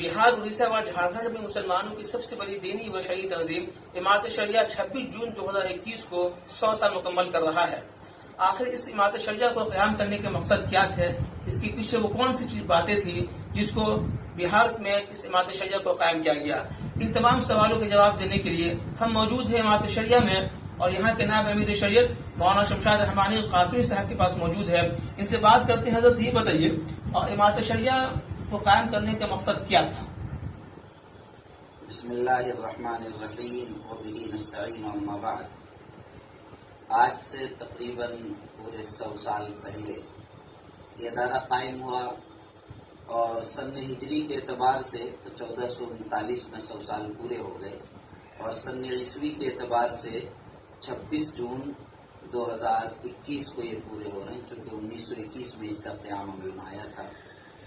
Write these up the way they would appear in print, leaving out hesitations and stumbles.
बिहार, उड़ीसा व झारखंड में मुसलमानों की सबसे बड़ी दीनी व शरई तंजीम इमारत शरिया 26 जून 2021 को 100 साल मुकम्मल कर रहा है। आखिर इस इमारत शरिया को क़याम करने के मकसद क्या थे, इसके पीछे वो कौन सी बातें थी जिसको बिहार में इस इमारत शरिया को कायम किया गया। इन तमाम सवालों के जवाब देने के लिए हम मौजूद हैं इमारत शरिया में और यहाँ के नायब अमीर शरीयत मौलाना शमशाद रहमानी कासिमी साहब के पास मौजूद है। इनसे बात करते हैं। हजरत ये बताइए, इमारत शरिया को कायम करने का मकसद क्या था? बिस्मिल्लाहिर्रहमानिर्रहीम व बिही नस्तईन अम्मा बाद। आज से तकरीबन पूरे 100 साल पहले ये अदारा कायम हुआ और सन हिजरी के एतबार से तो 1439 में 100 साल पूरे हो गए और सन ईस्वी के एतबार से 26 जून 2021 को ये पूरे हो रहे हैं, चूँकि 1921 में इसका क़याम अमल में आया था।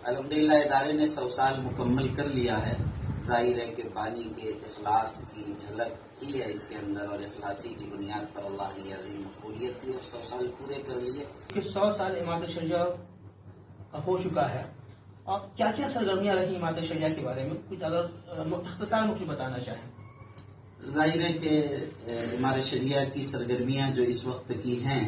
अल्हम्दुलिल्लाह इदारे ने 100 साल मुकम्मल कर लिया है। जाहिर है कि बानी के इखलास की झलक ही है इसके अंदर और इखलासी की बुनियाद पर अल्लाह ने अजीम मकबूलियत दी और 100 साल पूरे कर लिए। 100 साल इमारत शरिया हो चुका है और क्या क्या सरगर्मियाँ रही इमारत शरिया के बारे में कुछ अगर मुख्तसार मुझे बताना चाहें? जाहिर है कि इमारत शरिया की सरगर्मियाँ जो इस वक्त की हैं,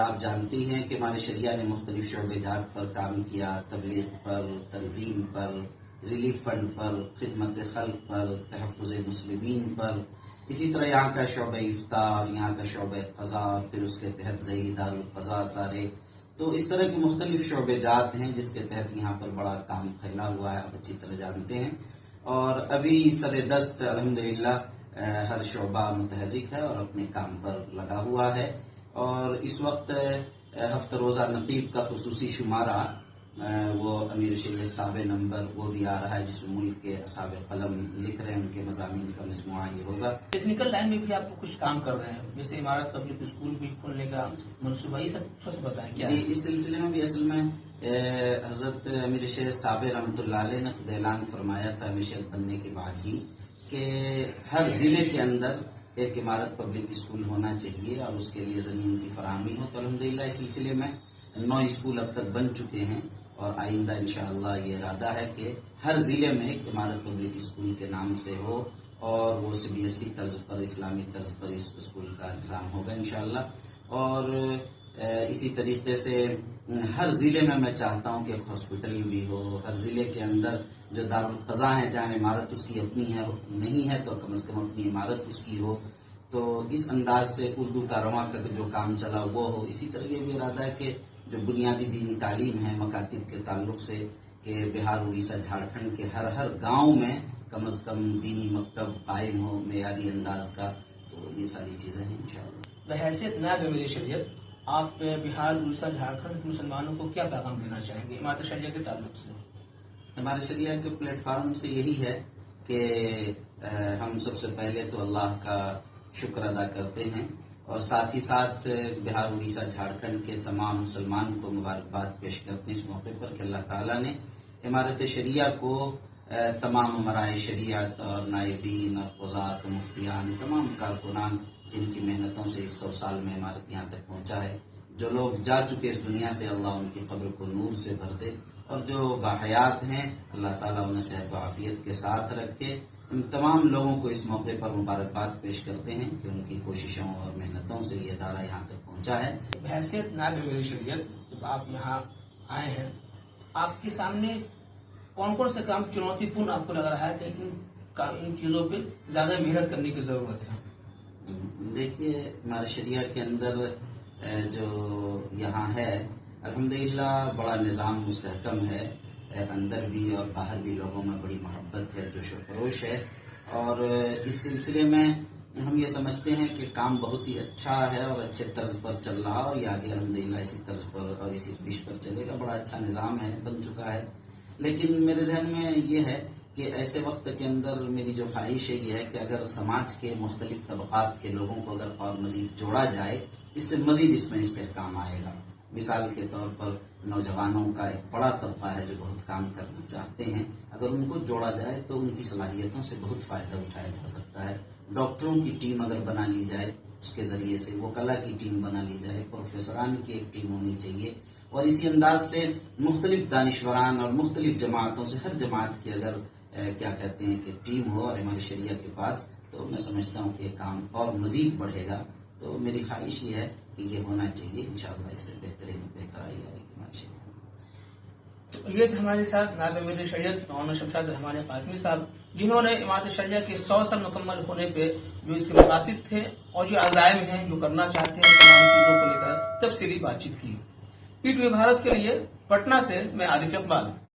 आप जानती हैं कि इमारत शरिया ने मुख्तलिफ शोबेजात पर काम किया, तबलीग पर, तंजीम पर, रिलीफ फंड पर, खिदमत खल्क पर, तहफ़्फ़ुज़ मुस्लिमीन पर, इसी तरह यहाँ का शोबा इफ्तार, यहाँ का शोबा क़ज़ा, फिर उसके तहत ज़ैली दारुल क़ज़ा सारे, तो इस तरह की मुख्तलिफ शोबेजात हैं जिसके तहत यहाँ पर बड़ा काम फैला हुआ है, आप अच्छी तरह जानते हैं। और अभी सर-ए-दस्त अल्हम्दुलिल्लाह हर शोबा मुतहर्रिक है और अपने काम पर लगा हुआ है। और इस वक्त हफ्ता रोज़ा नक़ीब का खुसूसी शुमारा वो अमीर शरीयत साबे नंबर वो भी आ रहा है जिसमें मुल्क के असाबे कलम लिख रहे हैं, उनके मज़ामीन का मजमुआ ये होगा। टेक्निकल लाइन में भी आप कुछ काम कर रहे हैं, जैसे इमारत पब्लिक स्कूल भी खोलने का मनसूबा, ये सब कुछ बताएं क्या? जी, इस सिलसिले में भी असल में हज़रत अमीर शरीयत साबे रहमतुल्लाह अलैह ने खुद ऐलान फरमाया था अमीर शरीयत बनने के बाद ही कि हर ज़िले के अंदर एक इमारत पब्लिक स्कूल होना चाहिए और उसके लिए ज़मीन की फराहमी हो। तो अल्हम्दुलिल्लाह इस सिलसिले में 9 स्कूल अब तक बन चुके हैं और आइंदा इंशाअल्लाह ये इरादा है कि हर ज़िले में एक इमारत पब्लिक स्कूल के नाम से हो और वो CBSE तर्ज पर, इस्लामी तर्ज पर इस स्कूल का निज़ाम होगा इंशाअल्लाह। और इसी तरीके से हर ज़िले में मैं चाहता हूँ कि एक हॉस्पिटल भी हो, हर ज़िले के अंदर जो दारुल क़ज़ा है जहाँ इमारत उसकी अपनी है, नहीं है तो कम से कम अपनी इमारत उसकी हो। तो इस अंदाज से उर्दू का रवां का जो काम चला वो हो। इसी तरह ये भी इरादा है कि जो बुनियादी दीनी तालीम है मकातिब के ताल्लुक से कि बिहार, उड़ीसा, झारखंड के हर गाँव में कम से कम दीनी मकतब कायम हो मेयारी अंदाज का। तो ये सारी चीज़ें हैं इंशाअल्लाह। बहैसियत नायब अमीर शरीयत आप बिहार, उड़ीसा, झारखंड के मुसलमानों को क्या पैगाम देना चाहेंगे इमारत शरिया के ताल्लुक से? हमारे शरिया के प्लेटफार्म से यही है कि हम सबसे पहले तो अल्लाह का शुक्र अदा करते हैं और साथ ही साथ बिहार, उड़ीसा, झारखंड के तमाम मुसलमान को मुबारकबाद पेश करते हैं इस मौके पर कि अल्लाह ताला ने इमारत शरिया को तमाम उमराए शरीयत और नायबीन और क़ुज़ात, मुफ्तियान, तमाम कारकुनान जिनकी मेहनतों से इस 100 साल में इमारत यहाँ तक पहुँचा है, जो लोग जा चुके इस दुनिया से अल्लाह उनकी कब्र को नूर से भर दे और जो बाहयात हैं अल्लाह ताला उन्हें सेहत व आफियत के साथ रखे। इन तमाम लोगों को इस मौके पर मुबारकबाद पेश करते हैं कि उनकी कोशिशों और मेहनतों से ये अदारा यहाँ तक पहुँचा है। बहैसियत नायब अमीर शरीयत जब आप यहाँ आए हैं, आपके सामने कौन कौन से काम चुनौतीपूर्ण आपको लग रहा है कि इन चीज़ों पे ज़्यादा मेहनत करने की ज़रूरत है? देखिए, हमारे शरिया के अंदर जो यहाँ है अल्हम्दुलिल्लाह बड़ा निज़ाम मुस्तहकम है, अंदर भी और बाहर भी लोगों में बड़ी मोहब्बत है, जोश व खरोश है। और इस सिलसिले में हम ये समझते हैं कि काम बहुत ही अच्छा है और अच्छे तर्ज पर चल रहा और ये आगे अल्हम्दुलिल्लाह इसी तर्ज पर और इसी डिश पर चलेगा। बड़ा अच्छा निज़ाम है, बन चुका है। लेकिन मेरे जहन में ये है कि ऐसे वक्त के अंदर मेरी जो ख्वाहिश है ये है कि अगर समाज के मुख्तलिफ तबक़ात के लोगों को अगर और मज़ीद जोड़ा जाए, इससे मज़ीद इसमें इस्तेहकाम आएगा। मिसाल के तौर पर नौजवानों का एक बड़ा तबका है जो बहुत काम करना चाहते हैं, अगर उनको जोड़ा जाए तो उनकी सलाहियतों से बहुत फ़ायदा उठाया जा सकता है। डॉक्टरों की टीम अगर बना ली जाए उसके ज़रिए से, वो कला की टीम बना ली जाए, प्रोफेसरान की एक टीम होनी चाहिए और इसी अंदाज से मुख्तलिफ दानिश्वरान और मुख्तलिफ जमातों से हर जमात के अगर کیا کہتے ہیں کہ ٹیم ہو اور امام شریعہ کے پاس، تو میں سمجھتا ہوں کہ یہ کام اور مزید بڑھے گا. تو میری خواہش یہ ہے کہ یہ ہونا چاہیے. انشاءاللہ اس سے بہترائی آئے گی امام شریعہ. تو یہ تھے ہمارے ساتھ نائب امیر شریعت مولانا شمشاد رحمانی قاسمی صاحب، جنہوں نے امامت شریعہ کے 100 سال مکمل ہونے پہ جو اس کے مقاصد تھے اور جو عزائم ہیں جو کرنا چاہتے ہیں، تمام چیزوں کو لے کر تفصیلی بات چیت کی. PTV بھارت کے لیے پٹنہ سے میں عارف اقبال.